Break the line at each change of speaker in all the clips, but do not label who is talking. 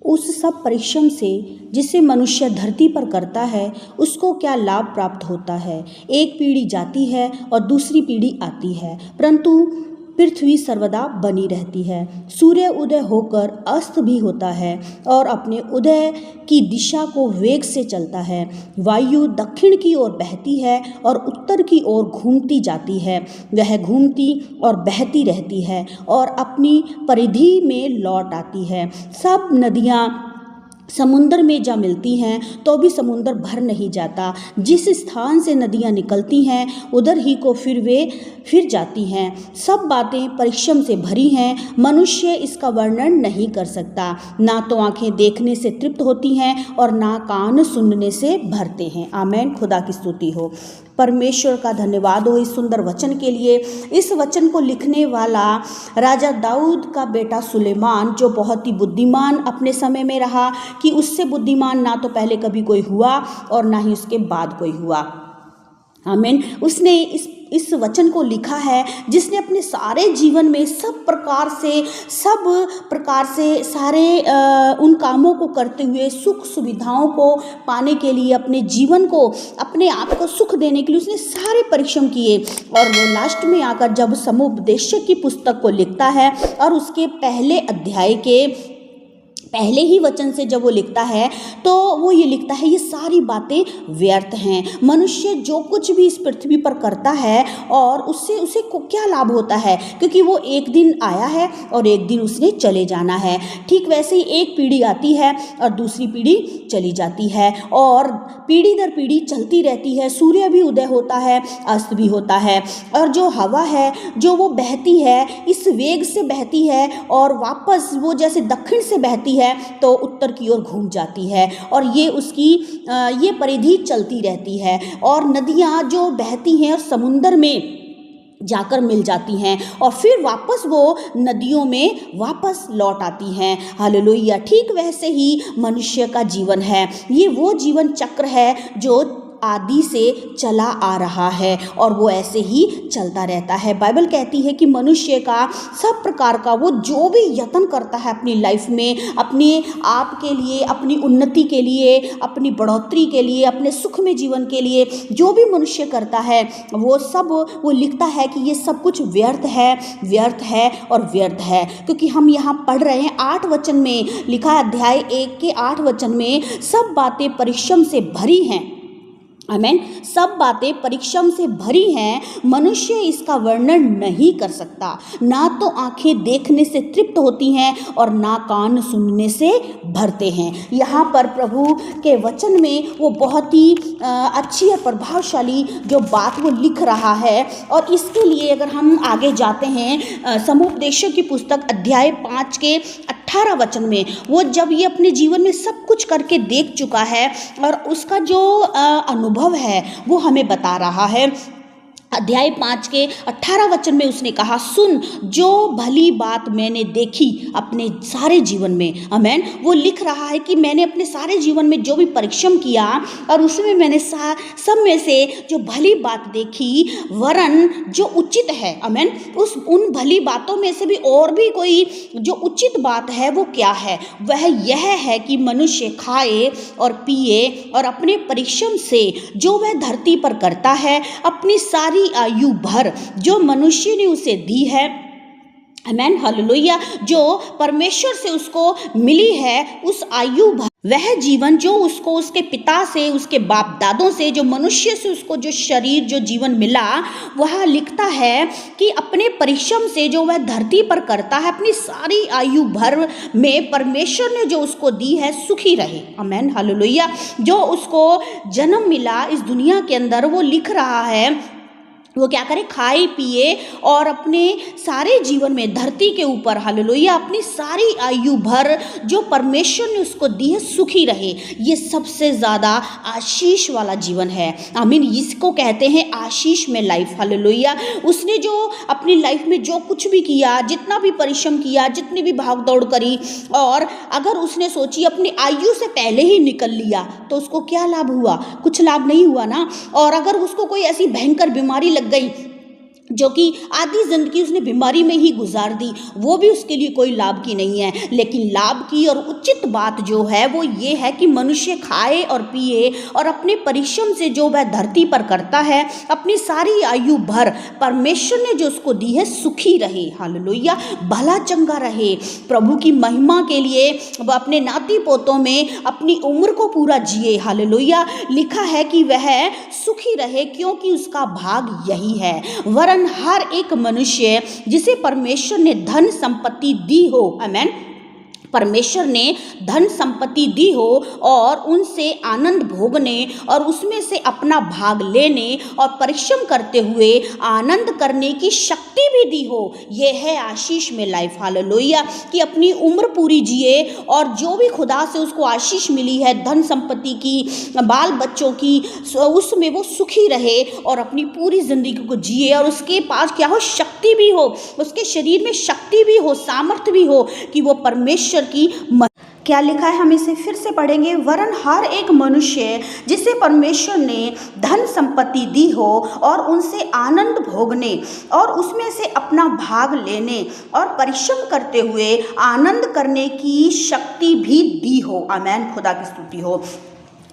उस सब परिश्रम से जिसे मनुष्य धरती पर करता है उसको क्या लाभ प्राप्त होता है। एक पीढ़ी जाती है और दूसरी पीढ़ी आती है, परंतु पृथ्वी सर्वदा बनी रहती है। सूर्य उदय होकर अस्त भी होता है और अपने उदय की दिशा को वेग से चलता है। वायु दक्षिण की ओर बहती है और उत्तर की ओर घूमती जाती है। वह घूमती और बहती रहती है और अपनी परिधि में लौट आती है। सब नदियाँ समुंदर में जा मिलती हैं तो भी समुंदर भर नहीं जाता। जिस स्थान से नदियाँ निकलती हैं उधर ही को फिर जाती हैं। सब बातें परिश्रम से भरी हैं, मनुष्य इसका वर्णन नहीं कर सकता। ना तो आंखें देखने से तृप्त होती हैं और ना कान सुनने से भरते हैं। आमीन। खुदा की स्तुति हो। परमेश्वर का धन्यवाद हो इस सुंदर वचन के लिए। इस वचन को लिखने वाला राजा दाऊद का बेटा सुलेमान, जो बहुत ही बुद्धिमान अपने समय में रहा, कि उससे बुद्धिमान ना तो पहले कभी कोई हुआ और ना ही उसके बाद कोई हुआ। आमीन। उसने इस वचन को लिखा है जिसने अपने सारे जीवन में सब प्रकार से सारे उन कामों को करते हुए सुख सुविधाओं को पाने के लिए, अपने जीवन को, अपने आप को सुख देने के लिए उसने सारे परिश्रम किए। और वो लास्ट में आकर जब समुपदेशक की पुस्तक को लिखता है और उसके पहले अध्याय के पहले ही वचन से जब वो लिखता है तो वो ये लिखता है, ये सारी बातें व्यर्थ हैं। मनुष्य जो कुछ भी इस पृथ्वी पर करता है और उससे उसे को क्या लाभ होता है, क्योंकि वो एक दिन आया है और एक दिन उसने चले जाना है। ठीक वैसे ही एक पीढ़ी आती है और दूसरी पीढ़ी चली जाती है और पीढ़ी दर पीढ़ी चलती रहती है। सूर्य भी उदय होता है, अस्त भी होता है, और जो हवा है जो वो बहती है, इस वेग से बहती है और वापस वो जैसे दक्षिण से बहती है तो उत्तर की ओर घूम जाती है और ये उसकी ये परिधि चलती रहती है। और नदियाँ जो बहती हैं और समुंदर में जाकर मिल जाती हैं और फिर वापस वो नदियों में वापस लौट आती हैं। हालेलुया। ठीक वैसे ही मनुष्य का जीवन है। ये वो जीवन चक्र है जो आदि से चला आ रहा है और वो ऐसे ही चलता रहता है। बाइबल कहती है कि मनुष्य का सब प्रकार का वो जो भी यत्न करता है अपनी लाइफ में, अपने आप के लिए, अपनी उन्नति के लिए, अपनी बढ़ोतरी के लिए, अपने सुख में जीवन के लिए जो भी मनुष्य करता है वो लिखता है कि ये सब कुछ व्यर्थ है और व्यर्थ है। क्योंकि हम यहाँ पढ़ रहे हैं 8 वचन में लिखा, अध्याय 1 के 8 वचन में सब बातें परिश्रम से भरी हैं। आमीन। सब बातें परिश्रम से भरी हैं, मनुष्य इसका वर्णन नहीं कर सकता। ना तो आंखें देखने से तृप्त होती हैं और ना कान सुनने से भरते हैं। यहाँ पर प्रभु के वचन में वो बहुत ही अच्छी और प्रभावशाली जो बात वो लिख रहा है। और इसके लिए अगर हम आगे जाते हैं समुपदेशक की पुस्तक अध्याय 5 के 18 वचन में, वो जब ये अपने जीवन में सब कुछ करके देख चुका है और उसका जो अनुभव है वो हमें बता रहा है। अध्याय 5 के 18 वचन में उसने कहा, सुन जो भली बात मैंने देखी अपने सारे जीवन में। आमीन। वो लिख रहा है कि मैंने अपने सारे जीवन में जो भी परिश्रम किया और उसमें मैंने सब में से जो भली बात देखी, वरन जो उचित है। आमीन। उन भली बातों में से भी और भी कोई जो उचित बात है वो क्या है? वह यह है कि मनुष्य खाए और पिए और अपने परिश्रम से जो वह धरती पर करता है, अपनी सारी आयु भर जो मनुष्य ने उसे दी है, आमीन, हालेलुया, जो परमेश्वर से उसको मिली है, उस आयु भर वह जीवन जो उसको उसके पिता से, उसके बाप दादों से, जो मनुष्य से उसको जो शरीर जो जीवन मिला, वह लिखता है कि अपने परिश्रम से जो वह धरती पर करता है, अपनी सारी आयु भर में परमेश्वर ने जो उसको दी है सुखी रहे। आमीन, हालेलुया। जो उसको जन्म मिला इस दुनिया के अंदर, वो लिख रहा है वो क्या करे, खाए पिए और अपने सारे जीवन में धरती के ऊपर, हालेलुया, अपनी सारी आयु भर जो परमेश्वर ने उसको दी है सुखी रहे। ये सबसे ज़्यादा आशीष वाला जीवन है। आमीन। इसको कहते हैं आशीष में लाइफ। हालेलुया। उसने जो अपनी लाइफ में जो कुछ भी किया, जितना भी परिश्रम किया, जितनी भी भाग दौड़ करी, और अगर उसने सोची अपनी आयु से पहले ही निकल लिया तो उसको क्या लाभ हुआ? कुछ लाभ नहीं हुआ ना। और अगर उसको कोई ऐसी भयंकर बीमारी लग गई जो कि आधी ज़िंदगी उसने बीमारी में ही गुजार दी, वो भी उसके लिए कोई लाभ की नहीं है। लेकिन लाभ की और उचित बात जो है वो ये है कि मनुष्य खाए और पिए और अपने परिश्रम से जो वह धरती पर करता है, अपनी सारी आयु भर परमेश्वर ने जो उसको दी है सुखी रहे, हालेलुया, भला चंगा रहे, प्रभु की महिमा के लिए वह अपने नाती पोतों में अपनी उम्र को पूरा जिए, हालेलुया। लिखा है कि वह सुखी रहे क्योंकि उसका भाग यही है। वरन हर एक मनुष्य जिसे परमेश्वर ने धन संपत्ति दी हो, आमेन, परमेश्वर ने धन संपत्ति दी हो और उनसे आनंद भोगने और उसमें से अपना भाग लेने और परिश्रम करते हुए आनंद करने की शक्ति भी दी हो, यह है आशीष में लाइफ, हालेलुया, कि अपनी उम्र पूरी जिए और जो भी खुदा से उसको आशीष मिली है धन संपत्ति की, बाल बच्चों की, उसमें वो सुखी रहे और अपनी पूरी जिंदगी को जिए और उसके पास क्या हो, शक्ति भी हो, उसके शरीर में शक्ति भी हो, सामर्थ्य भी हो कि वो परमेश्वर की क्या लिखा है, हम इसे फिर से पढ़ेंगे। वरन हर एक मनुष्य जिसे परमेश्वर ने धन संपत्ति दी हो और उनसे आनंद भोगने और उसमें से अपना भाग लेने और परिश्रम करते हुए आनंद करने की शक्ति भी दी हो, आमेन, खुदा की स्तुति हो।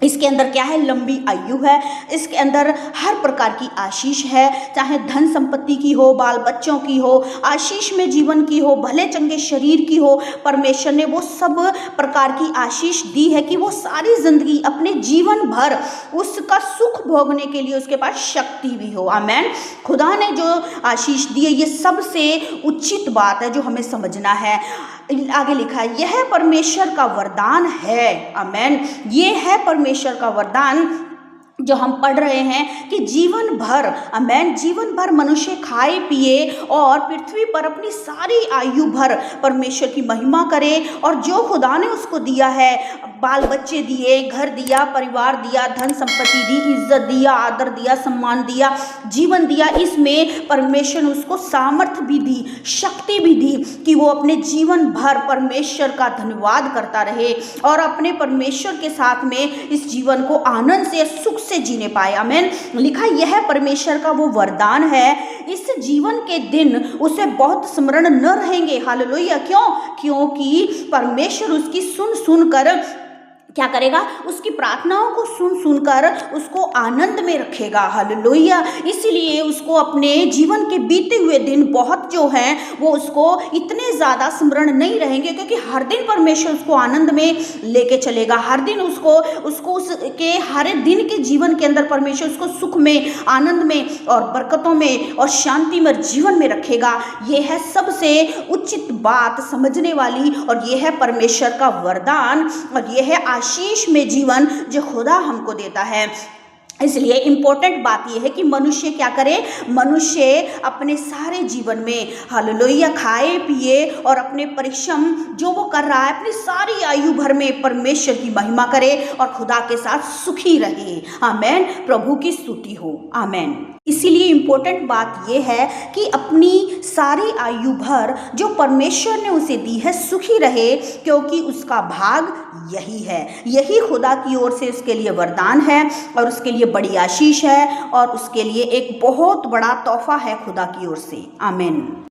इसके अंदर क्या है, लंबी आयु है, इसके अंदर हर प्रकार की आशीष है, चाहे धन संपत्ति की हो, बाल बच्चों की हो, आशीष में जीवन की हो, भले चंगे शरीर की हो, परमेश्वर ने वो सब प्रकार की आशीष दी है कि वो सारी जिंदगी अपने जीवन भर उसका सुख भोगने के लिए उसके पास शक्ति भी हो, आमेन। खुदा ने जो आशीष दी है ये सबसे उचित बात है जो हमें समझना है। आगे लिखा है, यह परमेश्वर का वरदान है, आमेन, ये है परमेश्वर का वरदान जो हम पढ़ रहे हैं कि जीवन भर, आमेन, जीवन भर मनुष्य खाए पिए और पृथ्वी पर अपनी सारी आयु भर परमेश्वर की महिमा करे और जो खुदा ने उसको दिया है, बाल बच्चे दिए, घर दिया, परिवार दिया, धन संपत्ति दी, इज्जत दिया, आदर दिया, सम्मान दिया, जीवन दिया, इसमें परमेश्वर ने उसको सामर्थ्य भी दी, शक्ति भी दी कि वो अपने जीवन भर परमेश्वर का धन्यवाद करता रहे और अपने परमेश्वर के साथ में इस जीवन को आनंद से, सुख से जीने पाए, आमेन। लिखा यह परमेश्वर का वो वरदान है, इस जीवन के दिन उसे बहुत स्मरण न रहेंगे, हालेलुया, क्यों? क्योंकि परमेश्वर उसकी सुनकर क्या करेगा, उसकी प्रार्थनाओं को सुनकर उसको आनंद में रखेगा, हालेलुया। इसीलिए उसको अपने जीवन के बीते हुए दिन बहुत जो हैं वो उसको इतने ज़्यादा स्मरण नहीं रहेंगे क्योंकि हर दिन परमेश्वर उसको आनंद में लेके चलेगा, हर दिन उसको उसके हर दिन के जीवन के अंदर परमेश्वर उसको सुख में, आनंद में और बरकतों में और शांतिमय जीवन में रखेगा। ये है सबसे उचित बात समझने वाली और ये है परमेश्वर का वरदान और ये है आशीष में जीवन जो खुदा हमको देता है। इसलिए इम्पोर्टेंट बात यह है कि मनुष्य क्या करे, मनुष्य अपने सारे जीवन में, हालेलुया, खाए पिए और अपने परिश्रम जो वो कर रहा है अपनी सारी आयु भर में परमेश्वर की महिमा करे और खुदा के साथ सुखी रहे, आमेन, प्रभु की स्तुति हो, आमेन। इसीलिए इम्पोर्टेंट बात यह है कि अपनी सारी आयु भर जो परमेश्वर ने उसे दी है सुखी रहे क्योंकि उसका भाग यही है, यही खुदा की ओर से उसके लिए वरदान है और उसके लिए बड़ी आशीष है और उसके लिए एक बहुत बड़ा तोहफा है खुदा की ओर से, आमीन।